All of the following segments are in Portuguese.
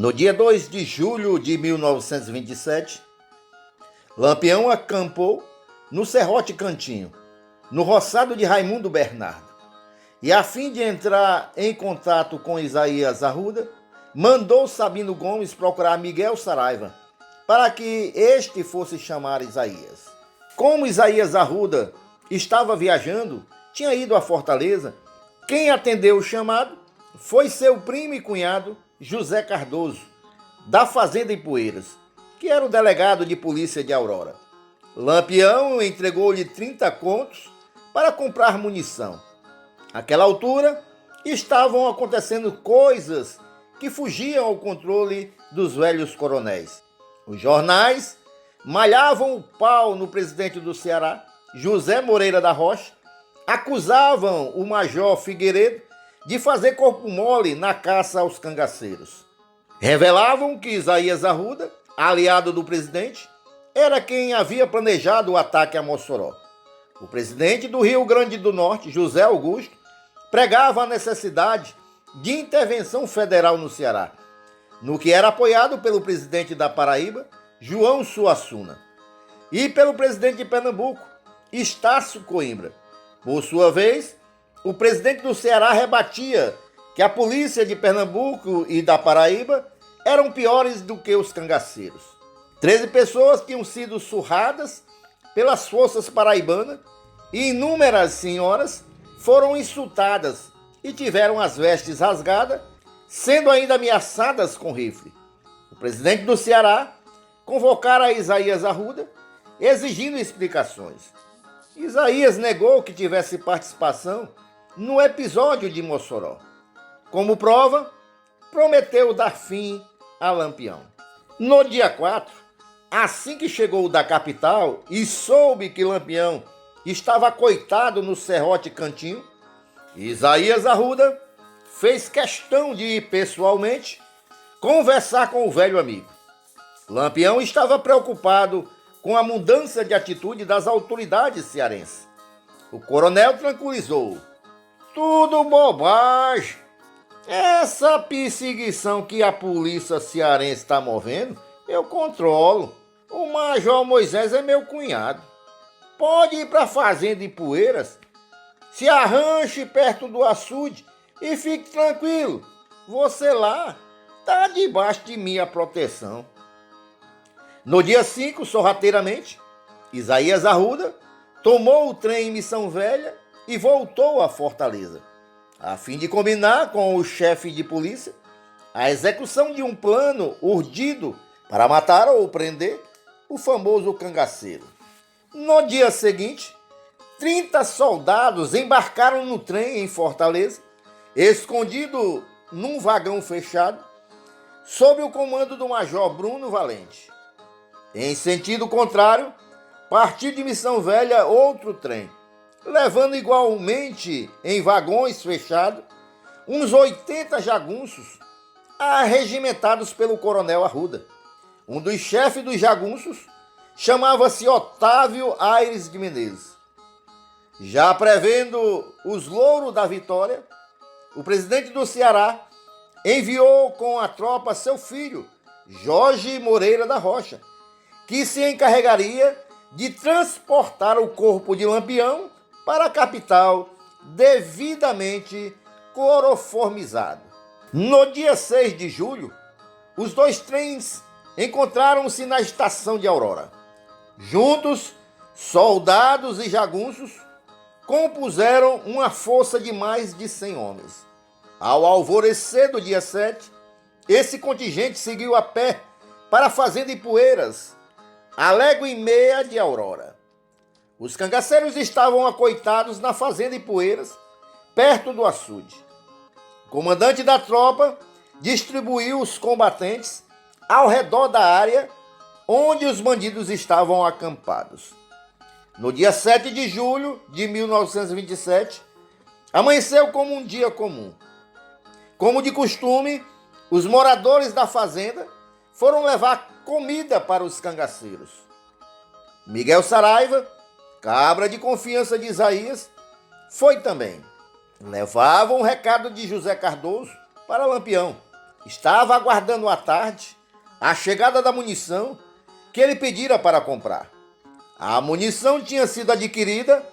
No dia 2 de julho de 1927, Lampião acampou no Serrote Cantinho, no roçado de Raimundo Bernardo, e a fim de entrar em contato com Isaías Arruda, mandou Sabino Gomes procurar Miguel Saraiva, para que este fosse chamar Isaías. Como Isaías Arruda estava viajando, tinha ido à Fortaleza, quem atendeu o chamado foi seu primo e cunhado José Cardoso, da Fazenda Ipueiras, que era o delegado de polícia de Aurora. Lampião entregou-lhe 30 contos para comprar munição. Naquela altura, estavam acontecendo coisas que fugiam ao controle dos velhos coronéis. Os jornais malhavam o pau no presidente do Ceará, José Moreira da Rocha, acusavam o major Figueiredo de fazer corpo mole na caça aos cangaceiros. Revelavam que Isaías Arruda, aliado do presidente, era quem havia planejado o ataque a Mossoró. O presidente do Rio Grande do Norte, José Augusto, pregava a necessidade de intervenção federal no Ceará, no que era apoiado pelo presidente da Paraíba, João Suassuna, e pelo presidente de Pernambuco, Estácio Coimbra. Por sua vez, o presidente do Ceará rebatia que a polícia de Pernambuco e da Paraíba eram piores do que os cangaceiros. 13 pessoas tinham sido surradas pelas forças paraibanas e inúmeras senhoras foram insultadas e tiveram as vestes rasgadas, sendo ainda ameaçadas com rifle. O presidente do Ceará convocara Isaías Arruda, exigindo explicações. Isaías negou que tivesse participação no episódio de Mossoró. Como prova, prometeu dar fim a Lampião. No dia 4, assim que chegou da capital e soube que Lampião estava acoitado no Serrote Cantinho, Isaías Arruda fez questão de ir pessoalmente conversar com o velho amigo. Lampião estava preocupado com a mudança de atitude das autoridades cearenses. O coronel tranquilizou: tudo bobagem. Essa perseguição que a polícia cearense está movendo, eu controlo. O Major Moisés é meu cunhado. Pode ir para a Fazenda Ipueiras, se arranche perto do açude e fique tranquilo. Você lá está debaixo de minha proteção. No dia 5, sorrateiramente, Isaías Arruda tomou o trem em Missão Velha e voltou à Fortaleza, a fim de combinar com o chefe de polícia a execução de um plano urdido para matar ou prender o famoso cangaceiro. No dia seguinte, 30 soldados embarcaram no trem em Fortaleza, escondido num vagão fechado, sob o comando do Major Bruno Valente. Em sentido contrário, partiu de Missão Velha outro trem, levando igualmente em vagões fechados uns 80 jagunços arregimentados pelo coronel Arruda. Um dos chefes dos jagunços chamava-se Otávio Aires de Menezes. Já prevendo os louros da vitória, o presidente do Ceará enviou com a tropa seu filho, Jorge Moreira da Rocha, que se encarregaria de transportar o corpo de Lampião para a capital devidamente cloroformizado. No dia 6 de julho, os dois trens encontraram-se na estação de Aurora. Juntos, soldados e jagunços compuseram uma força de mais de 100 homens. Ao alvorecer do dia 7, esse contingente seguiu a pé para a Fazenda Ipueiras, a légua e meia de Aurora. Os cangaceiros estavam acoitados na Fazenda Ipueiras, perto do açude. O comandante da tropa distribuiu os combatentes ao redor da área onde os bandidos estavam acampados. No dia 7 de julho de 1927, amanheceu como um dia comum. Como de costume, os moradores da fazenda foram levar comida para os cangaceiros. Miguel Saraiva, cabra de confiança de Isaías, foi também. Levavam um recado de José Cardoso para Lampião. estava aguardando à tarde a chegada da munição que ele pedira para comprar. A munição tinha sido adquirida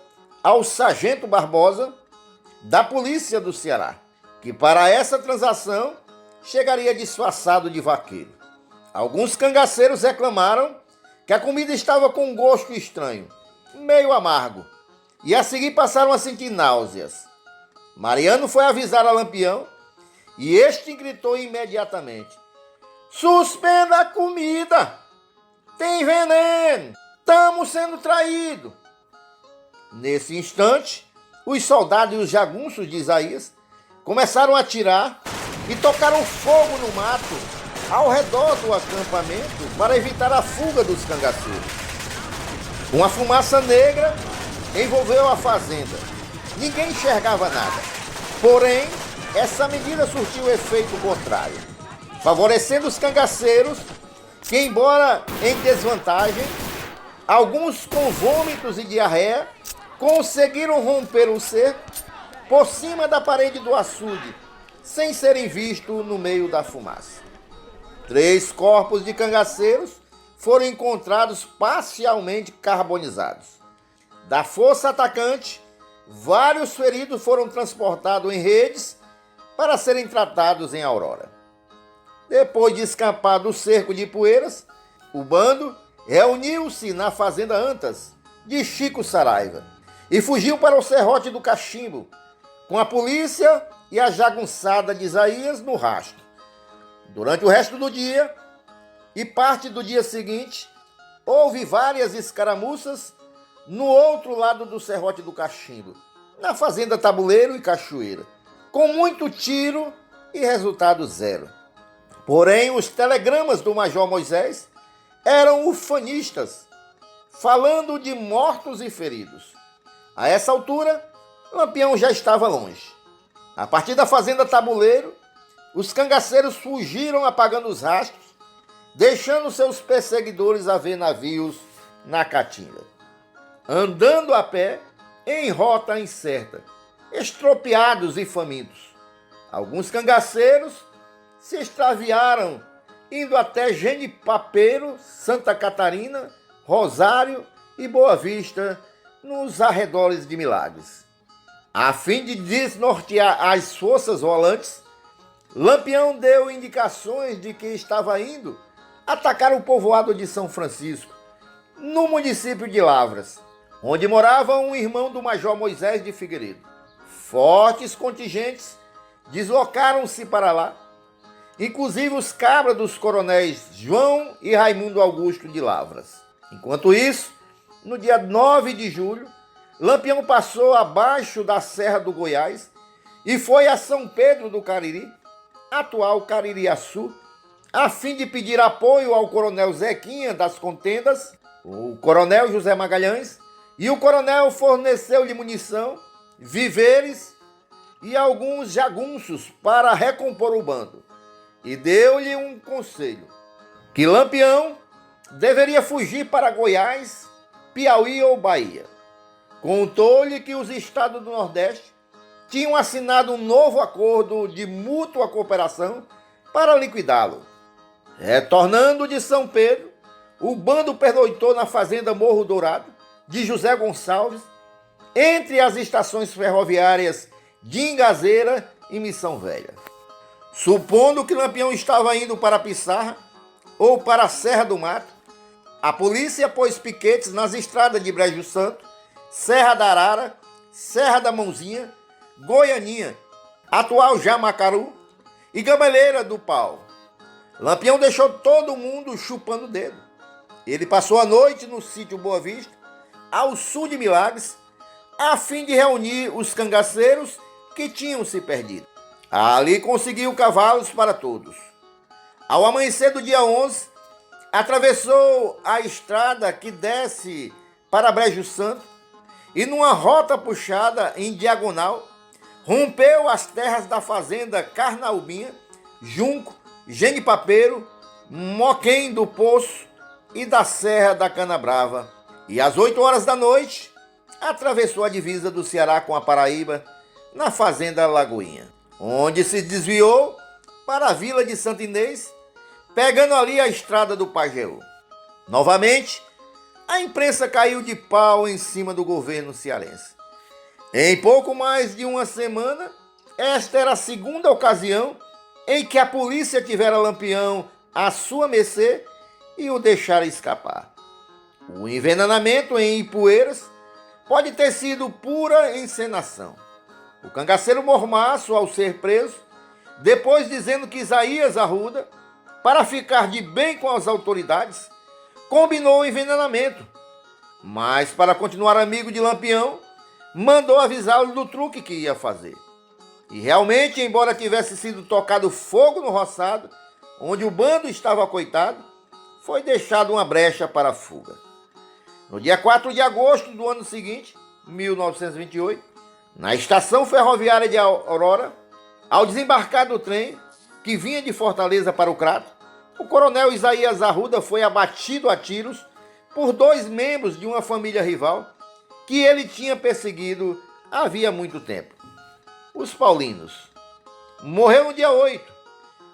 ao sargento Barbosa da Polícia do Ceará, que para essa transação chegaria disfarçado de vaqueiro. Alguns cangaceiros reclamaram que a comida estava com um gosto estranho, meio amargo, e a seguir passaram a sentir náuseas. Mariano foi avisar a Lampião e este gritou imediatamente: "Suspenda a comida! Tem veneno! Estamos sendo traídos!" Nesse instante, os soldados e os jagunços de Isaías começaram a atirar e tocaram fogo no mato ao redor do acampamento para evitar a fuga dos cangaceiros. Uma fumaça negra envolveu a fazenda. Ninguém enxergava nada. Porém, essa medida surtiu efeito contrário, favorecendo os cangaceiros que, embora em desvantagem, alguns com vômitos e diarreia, conseguiram romper o cerco por cima da parede do açude, sem serem vistos no meio da fumaça. 3 corpos de cangaceiros foram encontrados parcialmente carbonizados. Da força atacante, vários feridos foram transportados em redes para serem tratados em Aurora. Depois de escapar do cerco de Poeiras, o bando reuniu-se na fazenda Antas de Chico Saraiva e fugiu para o serrote do Cachimbo, com a polícia e a jagunçada de Isaías no rastro. Durante o resto do dia e parte do dia seguinte, houve várias escaramuças no outro lado do serrote do Cachimbo, na fazenda Tabuleiro e Cachoeira, com muito tiro e resultado zero. Porém, os telegramas do Major Moisés eram ufanistas, falando de mortos e feridos. A essa altura, Lampião já estava longe. A partir da fazenda Tabuleiro, os cangaceiros fugiram apagando os rastros, deixando seus perseguidores a ver navios na Caatinga. Andando a pé, em rota incerta, estropiados e famintos. Alguns cangaceiros se extraviaram, indo até Genipapeiro, Santa Catarina, Rosário e Boa Vista, nos arredores de Milagres. A fim de desnortear as forças rolantes, Lampião deu indicações de que estava indo atacar o povoado de São Francisco, no município de Lavras, onde morava um irmão do Major Moisés de Figueiredo. Fortes contingentes deslocaram-se para lá, inclusive os cabras dos coronéis João e Raimundo Augusto de Lavras. Enquanto isso, no dia 9 de julho, Lampião passou abaixo da Serra do Goiás e foi a São Pedro do Cariri, atual Caririaçu, a fim de pedir apoio ao coronel Zequinha das Contendas, o coronel José Magalhães, e o coronel forneceu-lhe munição, víveres e alguns jagunços para recompor o bando, e deu-lhe um conselho, que Lampião deveria fugir para Goiás, Piauí ou Bahia. Contou-lhe que os estados do Nordeste tinham assinado um novo acordo de mútua cooperação para liquidá-lo. Retornando de São Pedro, o bando pernoitou na fazenda Morro Dourado, de José Gonçalves, entre as estações ferroviárias de Ingazeira e Missão Velha. Supondo que Lampião estava indo para Pissarra ou para a Serra do Mato, a polícia pôs piquetes nas estradas de Brejo Santo, Serra da Arara, Serra da Mãozinha, Goianinha, atual Jamacaru e Gameleira do Pau. Lampião deixou todo mundo chupando o dedo. Ele passou a noite no sítio Boa Vista, ao sul de Milagres, a fim de reunir os cangaceiros que tinham se perdido. Ali conseguiu cavalos para todos. Ao amanhecer do dia 11, atravessou a estrada que desce para Brejo Santo e, numa rota puxada em diagonal, rompeu as terras da fazenda Carnaubinha, Junco, Genipapeiro, Moquém do Poço e da Serra da Canabrava. E às 8 horas da noite, atravessou a divisa do Ceará com a Paraíba, na fazenda Lagoinha, onde se desviou para a vila de Santa Inês, pegando ali a estrada do Pajeú. Novamente, a imprensa caiu de pau em cima do governo cearense. Em pouco mais de uma semana, esta era a segunda ocasião em que a polícia tivera Lampião à sua mercê e o deixara escapar. O envenenamento em Ipueiras pode ter sido pura encenação. O cangaceiro Mormaço, ao ser preso, depois dizendo que Isaías Arruda, para ficar de bem com as autoridades, combinou o envenenamento, mas para continuar amigo de Lampião, mandou avisá-lo do truque que ia fazer. E realmente, embora tivesse sido tocado fogo no roçado, onde o bando estava acoitado, foi deixada uma brecha para a fuga. No dia 4 de agosto do ano seguinte, 1928, na estação ferroviária de Aurora, ao desembarcar do trem que vinha de Fortaleza para o Crato, o coronel Isaías Arruda foi abatido a tiros por 2 membros de uma família rival que ele tinha perseguido havia muito tempo. Os paulinos. Morreu no dia 8,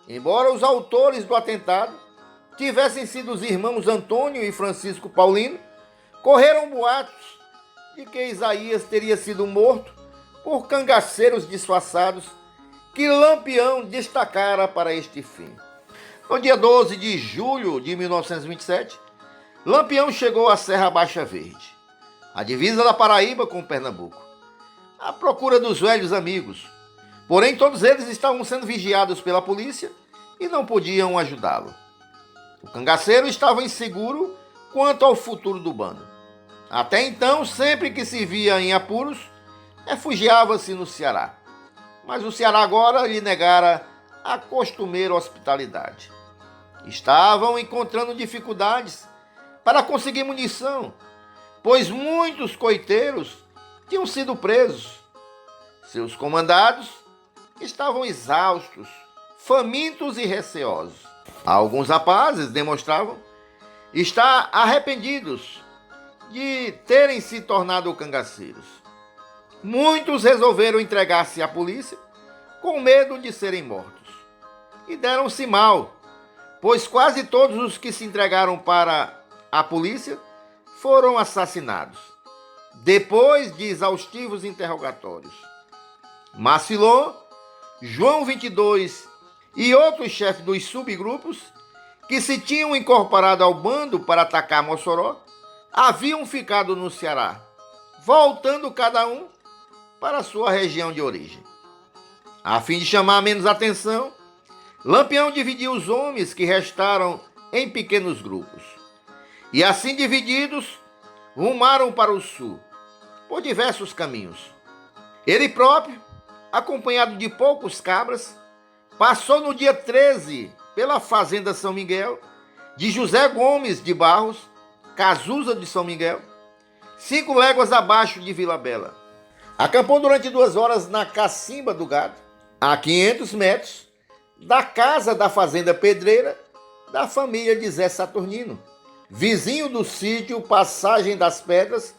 embora os autores do atentado tivessem sido os irmãos Antônio e Francisco Paulino, correram boatos de que Isaías teria sido morto por cangaceiros disfarçados que Lampião destacara para este fim. No dia 12 de julho de 1927, Lampião chegou à Serra Baixa Verde, a divisa da Paraíba com Pernambuco, à procura dos velhos amigos. Porém, todos eles estavam sendo vigiados pela polícia e não podiam ajudá-lo. O cangaceiro estava inseguro quanto ao futuro do bando. Até então, sempre que se via em apuros, refugiava-se no Ceará. Mas o Ceará agora lhe negara a costumeira hospitalidade. Estavam encontrando dificuldades para conseguir munição, pois muitos coiteiros tinham sido presos. Seus comandados estavam exaustos, famintos e receosos. Alguns rapazes demonstravam estar arrependidos de terem se tornado cangaceiros. Muitos resolveram entregar-se à polícia com medo de serem mortos. E deram-se mal, pois quase todos os que se entregaram para a polícia foram assassinados, depois de exaustivos interrogatórios. Macilon, João 22 e outros chefes dos subgrupos que se tinham incorporado ao bando para atacar Mossoró haviam ficado no Ceará, voltando cada um para sua região de origem. A fim de chamar menos atenção, Lampião dividiu os homens que restaram em pequenos grupos. E assim divididos, rumaram para o sul, por diversos caminhos. Ele próprio, acompanhado de poucos cabras, passou no dia 13 pela fazenda São Miguel, de José Gomes de Barros, Casusa de São Miguel, 5 léguas abaixo de Vila Bela. Acampou durante 2 horas na Cacimba do Gado, a 500 metros da casa da fazenda Pedreira da família de Zé Saturnino, vizinho do sítio Passagem das Pedras,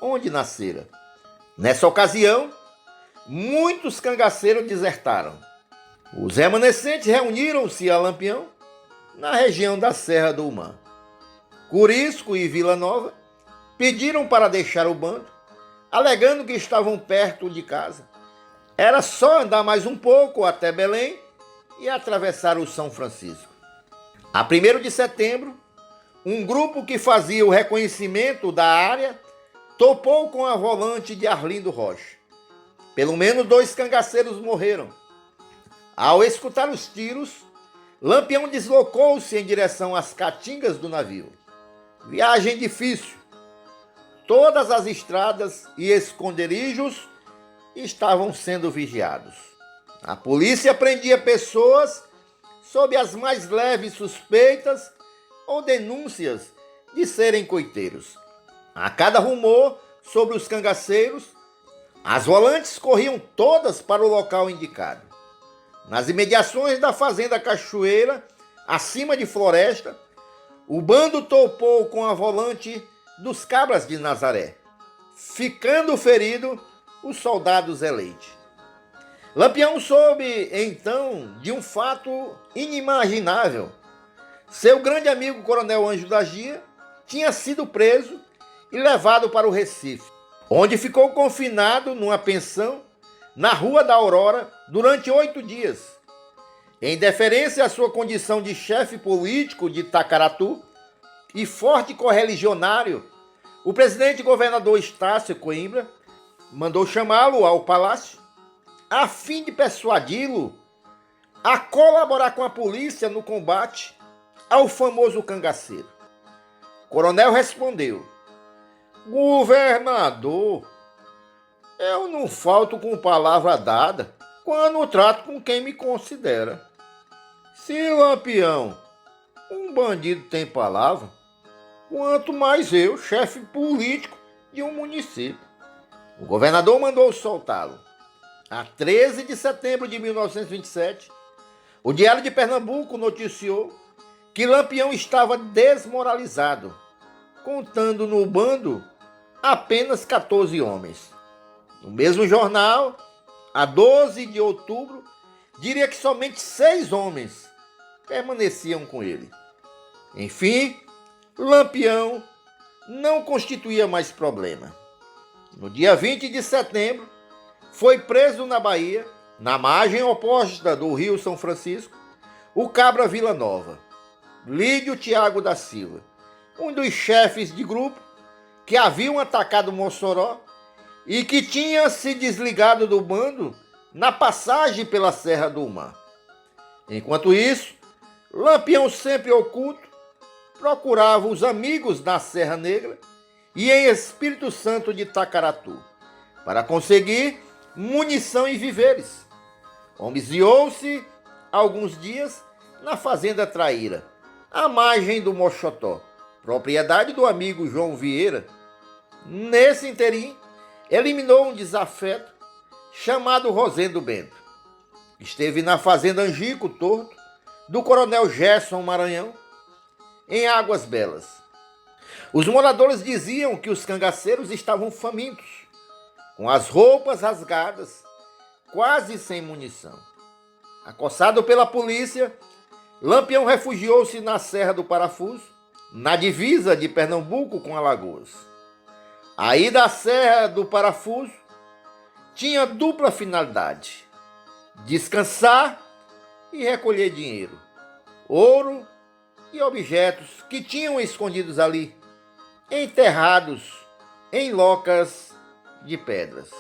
onde nascera. Nessa ocasião, muitos cangaceiros desertaram. Os remanescentes reuniram-se a Lampião na região da Serra do Umã. Curisco e Vila Nova pediram para deixar o bando, alegando que estavam perto de casa. Era só andar mais um pouco até Belém e atravessar o São Francisco. A 1º de setembro, um grupo que fazia o reconhecimento da área topou com a volante de Arlindo Rocha. Pelo menos 2 cangaceiros morreram. Ao escutar os tiros, Lampião deslocou-se em direção às caatingas do navio. Viagem difícil. Todas as estradas e esconderijos estavam sendo vigiados. A polícia prendia pessoas sob as mais leves suspeitas ou denúncias de serem coiteiros. A cada rumor sobre os cangaceiros, as volantes corriam todas para o local indicado. Nas imediações da fazenda Cachoeira, acima de Floresta, o bando topou com a volante dos Cabras de Nazaré, ficando ferido o soldado Zé Leite. Lampião soube, então, de um fato inimaginável. Seu grande amigo Coronel Anjo da Gia tinha sido preso e levado para o Recife, onde ficou confinado numa pensão na Rua da Aurora durante 8 dias. Em deferência à sua condição de chefe político de Itacaratu e forte correligionário, o presidente governador Estácio Coimbra mandou chamá-lo ao palácio a fim de persuadi-lo a colaborar com a polícia no combate ao famoso cangaceiro. O coronel respondeu: governador, eu não falto com palavra dada quando trato com quem me considera. Se Lampião, um bandido, tem palavra, quanto mais eu, chefe político de um município. O governador mandou soltá-lo. A 13 de setembro de 1927, o Diário de Pernambuco noticiou que Lampião estava desmoralizado, contando no bando apenas 14 homens. No mesmo jornal, a 12 de outubro, diria que somente 6 homens permaneciam com ele. Enfim, Lampião não constituía mais problema. No dia 20 de setembro, foi preso na Bahia, na margem oposta do Rio São Francisco, o cabra Vila Nova, Lídio Tiago da Silva, um dos chefes de grupo que haviam atacado Mossoró e que tinha se desligado do bando na passagem pela Serra do Mar. Enquanto isso, Lampião, sempre oculto, procurava os amigos na Serra Negra e em Espírito Santo de Itacaratu para conseguir munição e víveres. Homiziou-se alguns dias na Fazenda Traíra, à margem do Mochotó, propriedade do amigo João Vieira. Nesse interim, eliminou um desafeto chamado Rosendo Bento. Esteve na Fazenda Angico Torto, do coronel Gerson Maranhão, em Águas Belas. Os moradores diziam que os cangaceiros estavam famintos, com as roupas rasgadas, quase sem munição. Acossado pela polícia, Lampião refugiou-se na Serra do Parafuso, na divisa de Pernambuco com Alagoas. A ida à Serra do Parafuso tinha dupla finalidade: descansar e recolher dinheiro, ouro e objetos que tinham escondidos ali, enterrados em locas de pedras.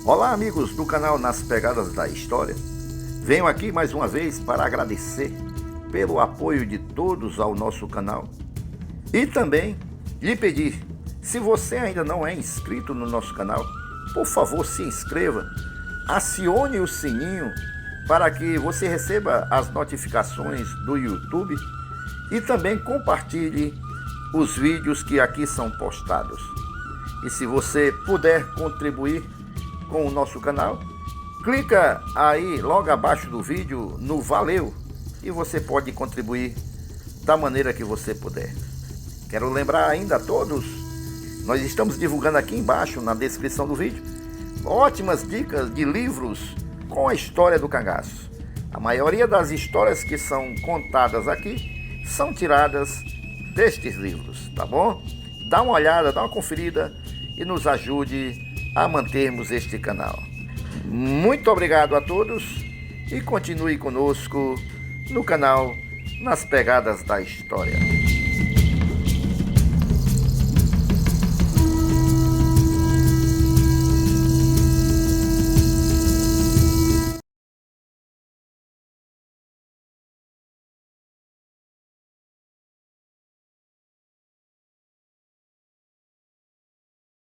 Olá, amigos do canal Nas Pegadas da História. Venho aqui mais uma vez para agradecer pelo apoio de todos ao nosso canal e também lhe pedir, se você ainda não é inscrito no nosso canal, por favor, se inscreva, acione o sininho para que você receba as notificações do YouTube e também compartilhe os vídeos que aqui são postados. E se você puder contribuir com o nosso canal, clica aí logo abaixo do vídeo no Valeu e você pode contribuir da maneira que você puder. Quero lembrar ainda a todos, nós estamos divulgando aqui embaixo na descrição do vídeo ótimas dicas de livros com a história do cangaço. A maioria das histórias que são contadas aqui são tiradas destes livros, tá bom? Dá uma olhada, dá uma conferida e nos ajude a mantermos este canal. Muito obrigado a todos e continue conosco no canal Nas Pegadas da História.